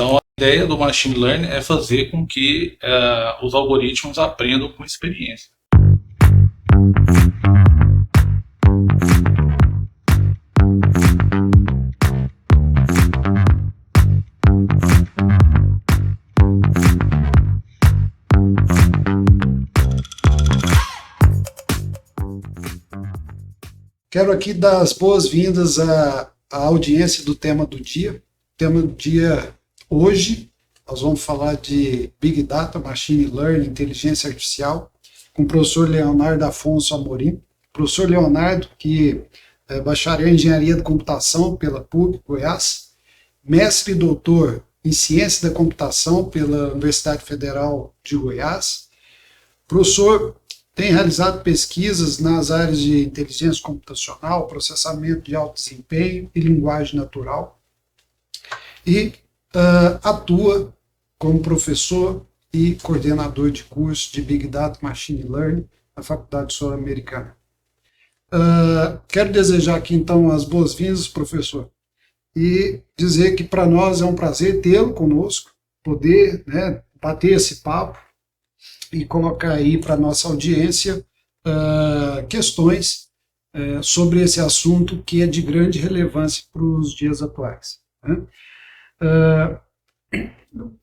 Então, a ideia do machine learning é fazer com que os algoritmos aprendam com experiência. Quero aqui dar as boas-vindas à audiência do tema do dia. O tema do dia hoje, nós vamos falar de Big Data, Machine Learning, Inteligência Artificial, com o professor Leonardo Afonso Amorim. Professor Leonardo, que é bacharel em Engenharia de Computação pela PUC Goiás, mestre e doutor em Ciência da Computação pela Universidade Federal de Goiás. Professor tem realizado pesquisas nas áreas de inteligência computacional, processamento de alto desempenho e linguagem natural, e atua como professor e coordenador de curso de Big Data Machine Learning na Faculdade Sul-Americana. Quero desejar aqui então as boas-vindas, professor, e dizer que para nós é um prazer tê-lo conosco, poder bater esse papo e colocar aí para a nossa audiência questões sobre esse assunto que é de grande relevância para os dias atuais.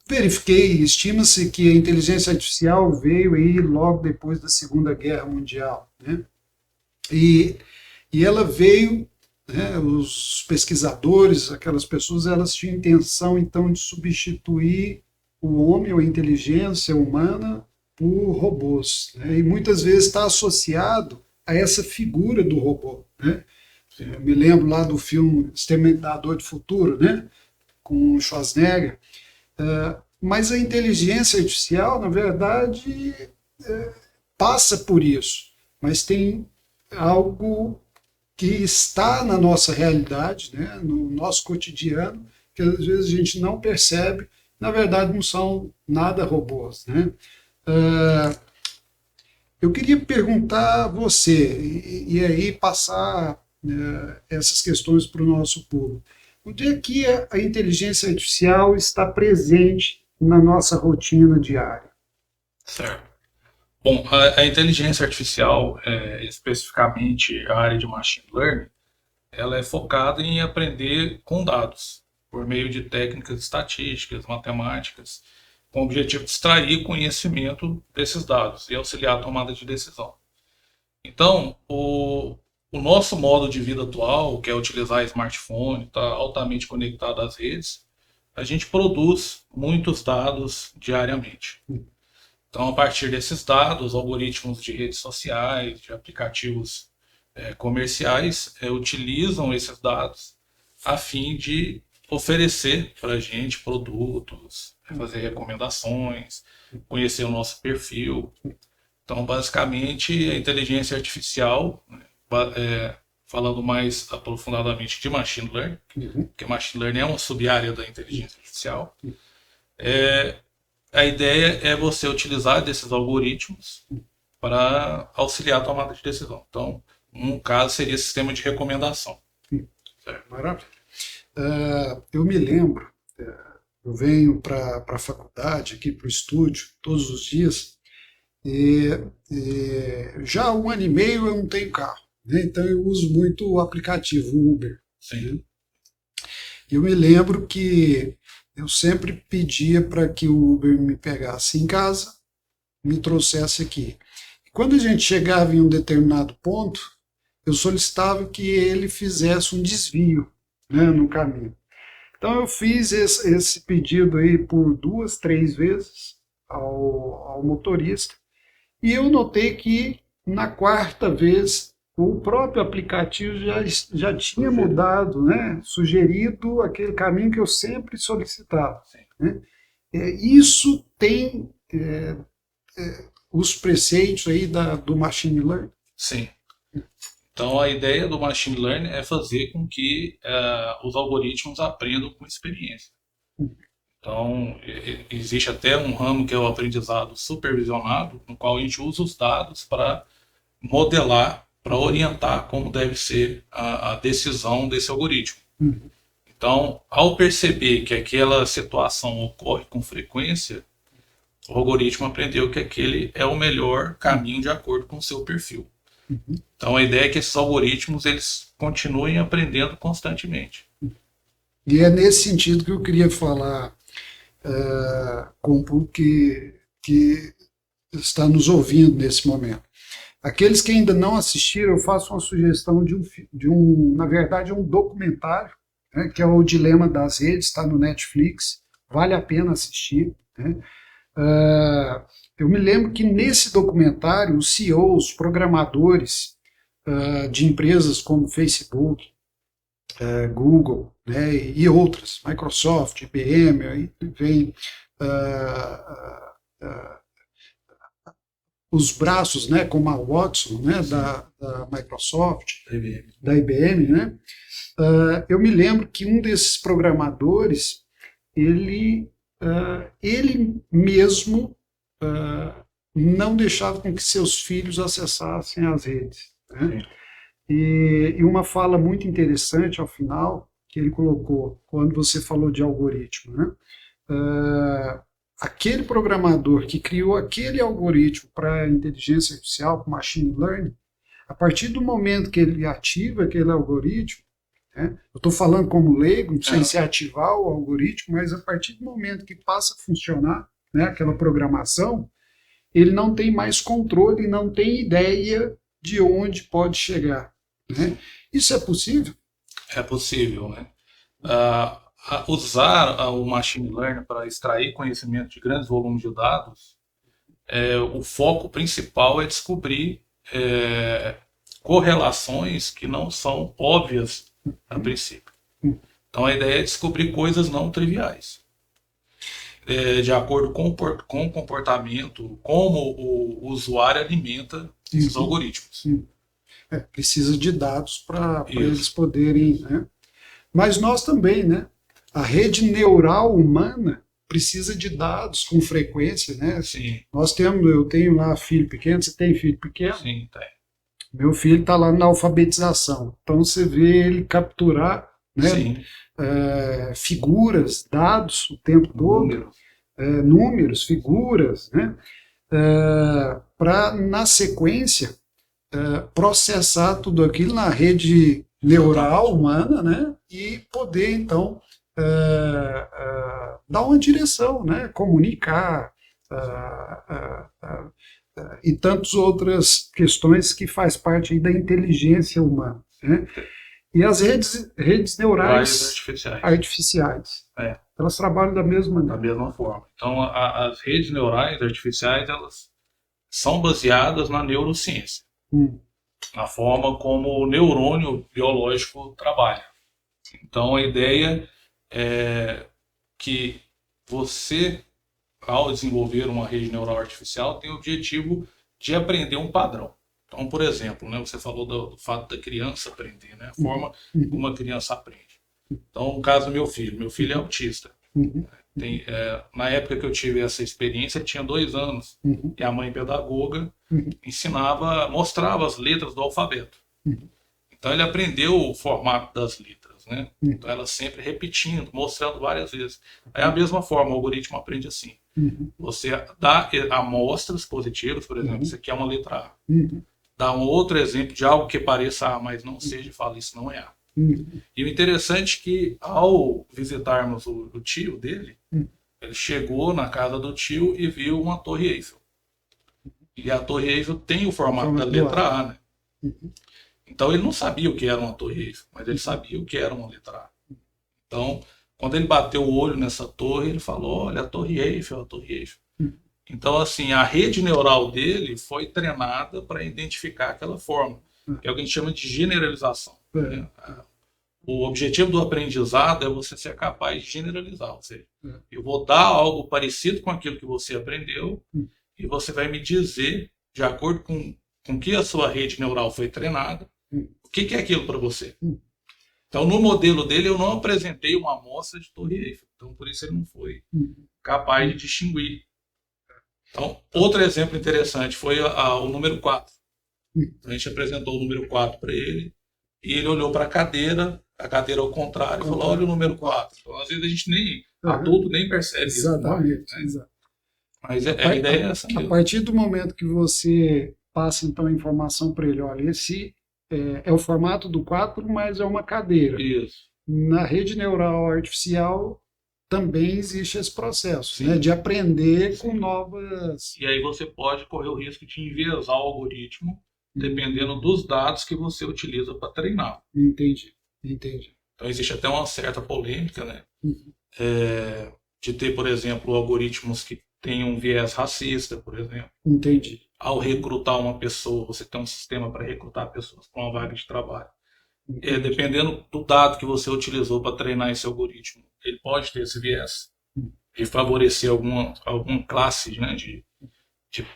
Verifiquei, estima-se que a inteligência artificial veio aí logo depois da Segunda Guerra Mundial, né? E ela veio, os pesquisadores, aquelas pessoas, elas tinham intenção então de substituir o homem ou a inteligência humana por robôs, né? E muitas vezes está associado a essa figura do robô, né? Eu me lembro lá do filme Exterminador do Futuro, né? Com Schwarzenegger, mas a inteligência artificial, na verdade, passa por isso, mas tem algo que está na nossa realidade, né? No nosso cotidiano, que às vezes a gente não percebe, na verdade não são nada robôs, né? Eu queria perguntar a você, e aí passar essas questões para o nosso público. Onde é que a inteligência artificial está presente na nossa rotina diária? Certo. Bom, a inteligência artificial, especificamente a área de machine learning, ela é focada em aprender com dados, por meio de técnicas estatísticas, matemáticas, com o objetivo de extrair conhecimento desses dados e auxiliar a tomada de decisão. Então, o nosso modo de vida atual, que é utilizar smartphone, está altamente conectado às redes, a gente produz muitos dados diariamente. Então, a partir desses dados, algoritmos de redes sociais, de aplicativos comerciais, utilizam esses dados a fim de oferecer para a gente produtos, fazer recomendações, conhecer o nosso perfil. Então, basicamente, a inteligência artificial, falando mais aprofundadamente de machine learning, porque machine learning é uma sub-área da inteligência artificial, a ideia é você utilizar desses algoritmos para auxiliar a tomada de decisão. Então, um caso seria sistema de recomendação. Maravilha. Eu me lembro, eu venho para a faculdade, aqui para o estúdio, todos os dias, e já há 1 ano e meio eu não tenho carro, né? Então eu uso muito o aplicativo Uber. Sim. Né? Eu me lembro que eu sempre pedia para que o Uber me pegasse em casa, me trouxesse aqui. E quando a gente chegava em um determinado ponto, eu solicitava que ele fizesse um desvio, né, no caminho. Então eu fiz esse pedido aí por 2, 3 vezes ao motorista, e eu notei que na 4ª vez o próprio aplicativo já tinha mudado, né, sugerido aquele caminho que eu sempre solicitava. Né? Isso tem os preceitos aí do machine learning? Sim. Então, a ideia do machine learning é fazer com que os algoritmos aprendam com experiência. Então, existe até um ramo que é o aprendizado supervisionado, no qual a gente usa os dados para modelar, para orientar como deve ser a decisão desse algoritmo. Então, ao perceber que aquela situação ocorre com frequência, o algoritmo aprendeu que aquele é o melhor caminho de acordo com o seu perfil. Então, a ideia é que esses algoritmos eles continuem aprendendo constantemente. E é nesse sentido que eu queria falar com o público que está nos ouvindo nesse momento. Aqueles que ainda não assistiram, eu faço uma sugestão na verdade, um documentário, né, que é o Dilema das Redes, está no Netflix, vale a pena assistir. Né? Eu me lembro que nesse documentário, os CEOs, programadores de empresas como Facebook, Google, né, e outras, Microsoft, IBM, aí vem os braços, né, como a Watson, né, da Microsoft, da IBM, né, eu me lembro que um desses programadores, ele mesmo não deixava com que seus filhos acessassem as redes. Né? E uma fala muito interessante ao final, que ele colocou, quando você falou de algoritmo, né? Aquele programador que criou aquele algoritmo para inteligência artificial, para machine learning, a partir do momento que ele ativa aquele algoritmo, né? Eu estou falando como leigo, não sei se ativar o algoritmo, mas a partir do momento que passa a funcionar, né, aquela programação, ele não tem mais controle, não tem ideia de onde pode chegar. Né? Isso é possível? É possível, né? Usar o machine learning para extrair conhecimento de grandes volumes de dados, o foco principal é descobrir correlações que não são óbvias a princípio. Então a ideia é descobrir coisas não triviais. De acordo com o comportamento, como o usuário alimenta esses algoritmos. Precisa de dados para eles poderem... Né? Mas nós também, né? A rede neural humana precisa de dados com frequência, né? Sim. Eu tenho lá filho pequeno, você tem filho pequeno? Sim, tem. Meu filho está lá na alfabetização. Então você vê ele capturar, né, figuras, dados o tempo todo, números, figuras, né, para, na sequência, processar tudo aquilo na rede neural humana, né, e poder, então, dar uma direção, né, comunicar, e tantas outras questões que faz parte aí da inteligência humana. Né? E as redes neurais artificiais, elas trabalham da mesma maneira. Da mesma forma. Então, as redes neurais artificiais, elas são baseadas na neurociência, na forma como o neurônio biológico trabalha. Então, a ideia é que você, ao desenvolver uma rede neural artificial, tem o objetivo de aprender um padrão. Então, por exemplo, né, você falou do fato da criança aprender, né, a forma como uma criança aprende. Então, no caso do meu filho é autista. Na época que eu tive essa experiência, ele tinha 2 anos, e a mãe pedagoga mostrava as letras do alfabeto. Então, ele aprendeu o formato das letras, né? Então, ela sempre repetindo, mostrando várias vezes. É a mesma forma, o algoritmo aprende assim. Você dá amostras positivas, por exemplo, isso aqui é uma letra A. Dá um outro exemplo de algo que pareça A, mas não seja, e fala, isso não é A. E o interessante é que, ao visitarmos o tio dele, ele chegou na casa do tio e viu uma Torre Eiffel. E a Torre Eiffel tem o formato da letra A, né? Então ele não sabia o que era uma Torre Eiffel, mas ele sabia o que era uma letra A. Então, quando ele bateu o olho nessa torre, ele falou, olha, a Torre Eiffel, a Torre Eiffel. Então, assim, a rede neural dele foi treinada para identificar aquela forma, que é o que a gente chama de generalização. Né? O objetivo do aprendizado é você ser capaz de generalizar, ou seja, eu vou dar algo parecido com aquilo que você aprendeu e você vai me dizer, de acordo com que a sua rede neural foi treinada, o que é aquilo para você. Então, no modelo dele, eu não apresentei uma amostra de Torre Eiffel. Então, por isso ele não foi capaz de distinguir. Então, outro exemplo interessante foi o número 4. Então, a gente apresentou o número 4 para ele e ele olhou para a cadeira, a cadeira ao contrário e falou, olha o número 4. Então, às vezes a gente nem, adulto nem percebe isso. Exatamente. Né? Exato. Mas a ideia é essa mesmo. A partir do momento que você passa então a informação para ele, olha, esse é o formato do 4, mas é uma cadeira. Isso. Na rede neural artificial também existe esse processo, né, de aprender com novas... E aí você pode correr o risco de enviesar o algoritmo dependendo dos dados que você utiliza para treinar. Entendi. Então existe até uma certa polêmica, né? De ter, por exemplo, algoritmos que tenham um viés racista, por exemplo. Entendi. Ao recrutar uma pessoa, você tem um sistema para recrutar pessoas para uma vaga de trabalho. Dependendo do dado que você utilizou para treinar esse algoritmo, ele pode ter esse viés de favorecer alguma classe, né, de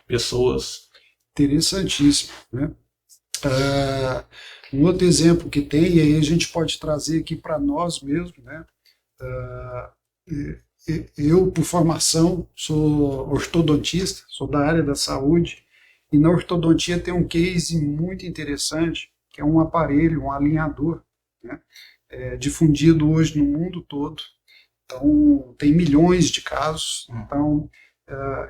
pessoas. Interessantíssimo, né? Um outro exemplo que tem, e aí a gente pode trazer aqui para nós mesmos, né? Eu, por formação, sou ortodontista, sou da área da saúde, e na ortodontia tem um case muito interessante, que é um aparelho, um alinhador, né? Difundido hoje no mundo todo. Então, tem milhões de casos. Então,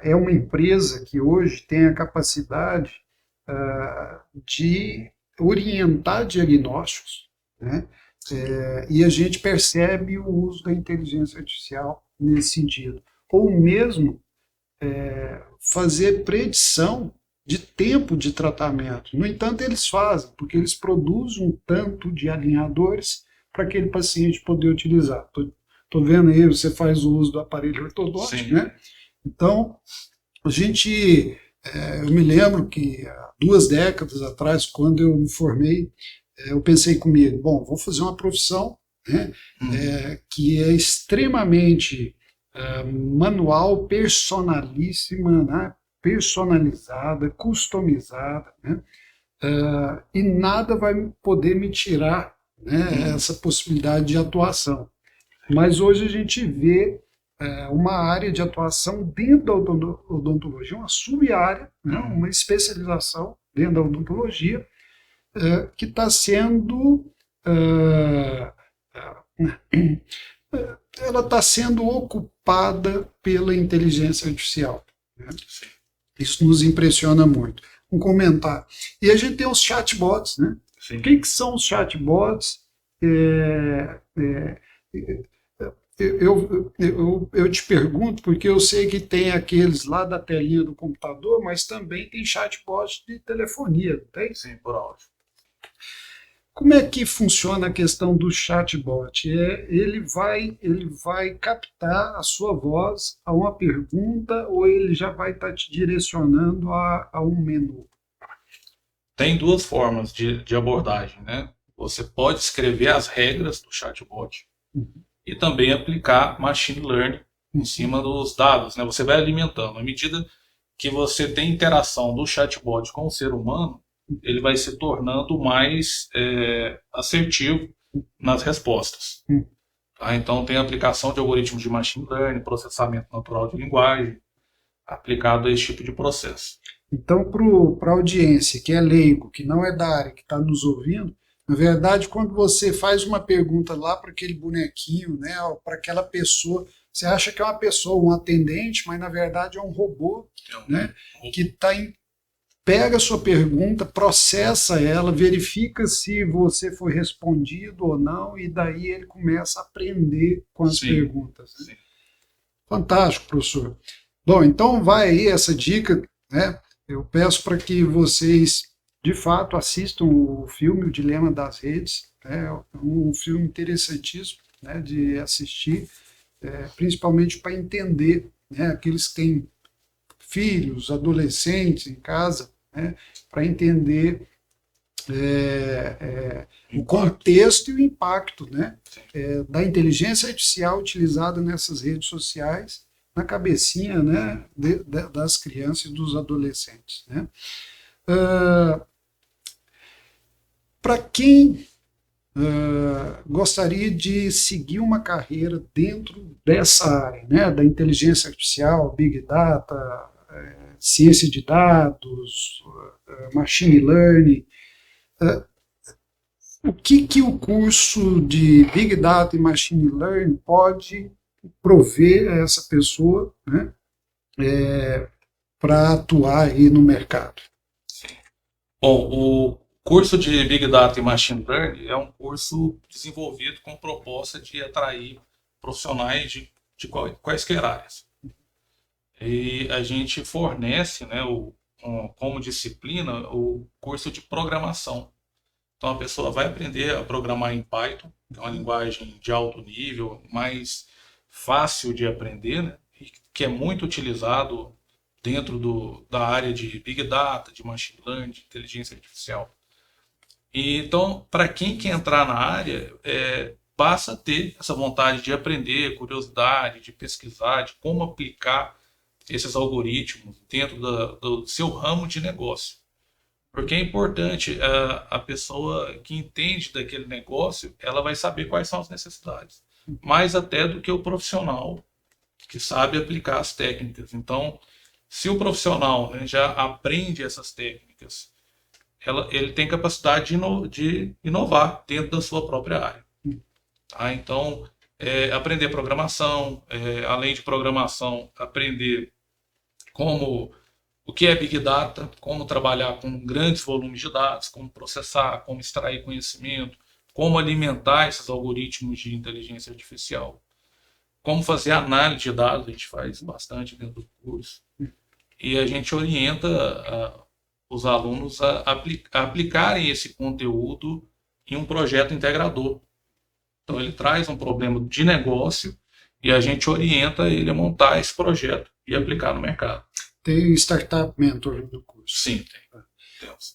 é uma empresa que hoje tem a capacidade de orientar diagnósticos, né? E a gente percebe o uso da inteligência artificial nesse sentido. Ou mesmo fazer predição de tempo de tratamento. No entanto, eles fazem, porque eles produzem um tanto de alinhadores para aquele paciente poder utilizar. Estou vendo aí, você faz o uso do aparelho ortodôntico, né? Então, eu me lembro que há 2 décadas atrás, quando eu me formei, eu pensei comigo, bom, vou fazer uma profissão, né, que é extremamente manual, personalíssima, né, personalizada, customizada, né, e nada vai poder me tirar, né, essa possibilidade de atuação. Mas hoje a gente vê uma área de atuação dentro da odontologia, uma sub-área, né, uma especialização dentro da odontologia, que está sendo ela está sendo ocupada pela inteligência artificial, né? Isso nos impressiona muito. Um comentário. E a gente tem os chatbots, né? O que são os chatbots? Eu te pergunto, porque eu sei que tem aqueles lá da telinha do computador, mas também tem chatbots de telefonia, não tem? Sim, por áudio. Como é que funciona a questão do chatbot? Ele vai captar a sua voz a uma pergunta ou ele já vai estar te direcionando a um menu? Tem 2 formas de abordagem, né? Você pode escrever as regras do chatbot e também aplicar machine learning em cima dos dados, né? Você vai alimentando. À medida que você tem interação do chatbot com o ser humano, ele vai se tornando mais assertivo nas respostas. Tá? Então, tem aplicação de algoritmos de machine learning, processamento natural de linguagem, aplicado a esse tipo de processo. Então, para a audiência que é leigo, que não é da área, que está nos ouvindo, na verdade, quando você faz uma pergunta lá para aquele bonequinho, né, para aquela pessoa, você acha que é uma pessoa, um atendente, mas na verdade é um robô, né, que pega a sua pergunta, processa ela, verifica se você foi respondido ou não, e daí ele começa a aprender com as perguntas. Né? Fantástico, professor. Bom, então vai aí essa dica, né? Eu peço para que vocês, de fato, assistam o filme O Dilema das Redes. É um filme interessantíssimo, né, de assistir, principalmente para entender, né, aqueles que têm filhos, adolescentes em casa, né, para entender o contexto e o impacto, né, da inteligência artificial utilizada nessas redes sociais na cabecinha, né, das crianças e dos adolescentes. Né. Para quem gostaria de seguir uma carreira dentro dessa área, né, da inteligência artificial, Big Data, ciência de dados, machine learning, O que o curso de Big Data e Machine Learning pode prover a essa pessoa, né, para atuar aí no mercado? Bom, o curso de Big Data e Machine Learning é um curso desenvolvido com proposta de atrair profissionais de quaisquer áreas. E a gente fornece, né, como disciplina, o curso de programação. Então a pessoa vai aprender a programar em Python, que é uma linguagem de alto nível, mais fácil de aprender, né, e que é muito utilizado dentro da área de Big Data, de Machine Learning, de inteligência artificial. E, então, para quem quer entrar na área, passa a ter essa vontade de aprender, curiosidade, de pesquisar, de como aplicar esses algoritmos dentro do seu ramo de negócio. Porque é importante, a pessoa que entende daquele negócio, ela vai saber quais são as necessidades. Mais até do que o profissional que sabe aplicar as técnicas. Então, se o profissional, né, já aprende essas técnicas, ele tem capacidade de inovar dentro da sua própria área. Tá? Então, aprender programação, além de programação, aprender o que é Big Data, como trabalhar com grandes volumes de dados, como processar, como extrair conhecimento, como alimentar esses algoritmos de inteligência artificial, como fazer análise de dados, a gente faz bastante dentro do curso. E a gente orienta os alunos a aplicarem esse conteúdo em um projeto integrador. Então ele traz um problema de negócio e a gente orienta ele a montar esse projeto e aplicar no mercado. Tem Startup Mentor no curso. Sim, tem.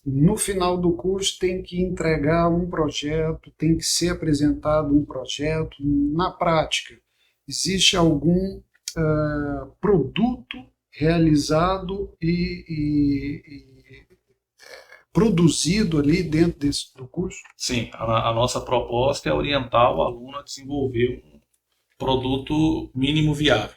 No final do curso tem que entregar um projeto, tem que ser apresentado um projeto. Na prática, existe algum produto realizado e produzido ali dentro do curso? Sim, a nossa proposta é orientar o aluno a desenvolver um produto mínimo viável.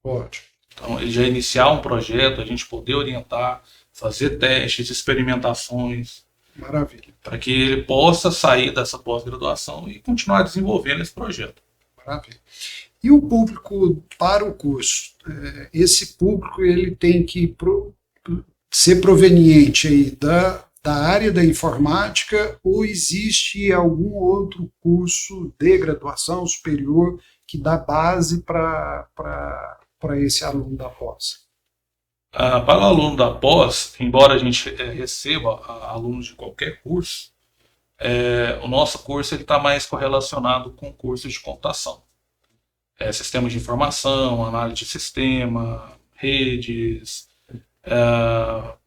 Ótimo. Então, ele já iniciar um projeto, a gente poder orientar, fazer testes, experimentações. Maravilha. Para que ele possa sair dessa pós-graduação e continuar desenvolvendo esse projeto. Maravilha. E o público para o curso? Esse público ele tem que ser proveniente aí da área da informática ou existe algum outro curso de graduação superior que dá base para esse aluno da pós? Para o aluno da pós, embora a gente receba alunos de qualquer curso, o nosso curso está mais correlacionado com cursos de computação. Sistemas de informação, análise de sistema, redes,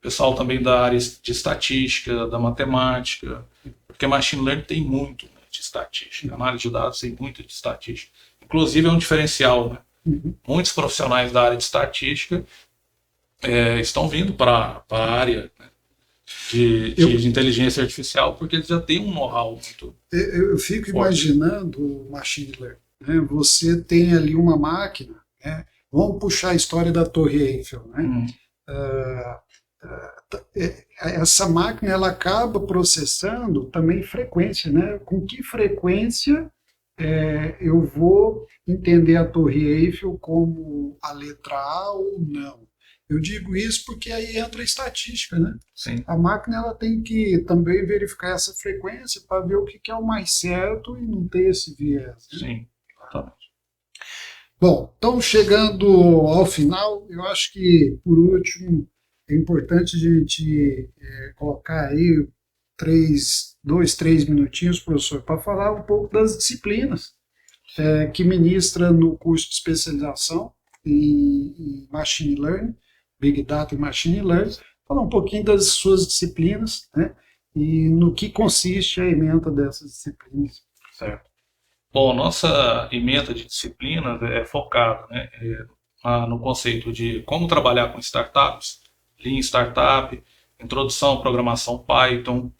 pessoal também da área de estatística, da matemática, porque Machine Learning tem muito, né, de estatística, análise de dados tem muito de estatística. Inclusive é um diferencial, né? Muitos profissionais da área de estatística estão vindo para a área, né, de inteligência artificial porque eles já têm um know-how muito Eu fico forte. Imaginando o Machine Learning. Né? Você tem ali uma máquina, né? Vamos puxar a história da Torre Eiffel. Né? Essa máquina ela acaba processando também frequência. Né? Com que frequência eu vou entender a Torre Eiffel como a letra A ou não? Eu digo isso porque aí entra a estatística, né? Sim. A máquina ela tem que também verificar essa frequência para ver o que é o mais certo e não ter esse viés. Né? Sim, exatamente. Bom, então chegando ao final, eu acho que, por último, é importante a gente colocar aí 2, 3 minutinhos, professor, para falar um pouco das disciplinas que ministra no curso de especialização em Machine Learning, Big Data e Machine Learning, falar um pouquinho das suas disciplinas, né, e no que consiste a ementa dessas disciplinas. Certo. Bom, nossa ementa de disciplinas é focada, né, no conceito de como trabalhar com startups, Lean Startup, introdução à programação Python,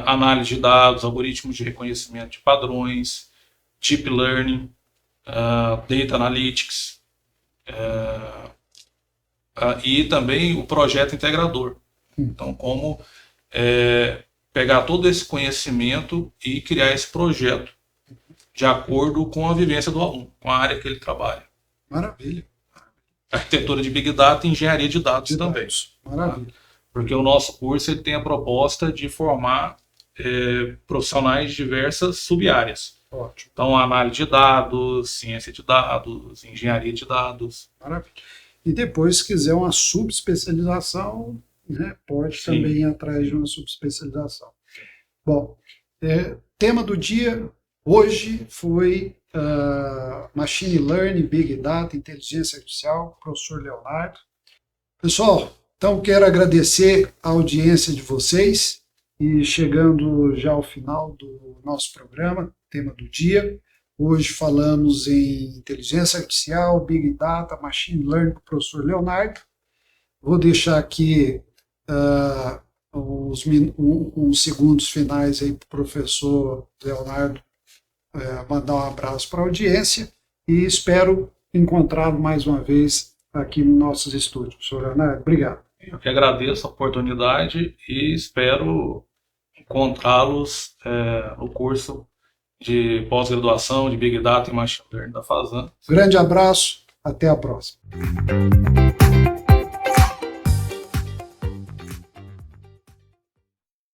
análise de dados, algoritmos de reconhecimento de padrões, Deep Learning, Data Analytics, e também o projeto integrador. Então, como pegar todo esse conhecimento e criar esse projeto de acordo com a vivência do aluno, com a área que ele trabalha. Maravilha. Arquitetura de Big Data e engenharia de dados também. Maravilha. Tá? Porque o nosso curso ele tem a proposta de formar profissionais de diversas sub-áreas. Ótimo. Então, análise de dados, ciência de dados, engenharia de dados. Maravilha. E depois, se quiser uma subespecialização, né, pode Sim. também ir atrás de uma subespecialização. Bom, tema do dia hoje foi Machine Learning, Big Data, Inteligência Artificial, professor Leonardo. Pessoal, então quero agradecer a audiência de vocês e chegando já ao final do nosso programa, tema do dia. Hoje falamos em inteligência artificial, Big Data, Machine Learning com o professor Leonardo. Vou deixar aqui uns segundos finais aí para o professor Leonardo mandar um abraço para a audiência e espero encontrá-lo mais uma vez aqui nos nossos estúdios. Professor Leonardo, obrigado. Eu que agradeço a oportunidade e espero encontrá-los no curso de pós-graduação de Big Data e Machine Learning da FASAN. Grande abraço, até a próxima.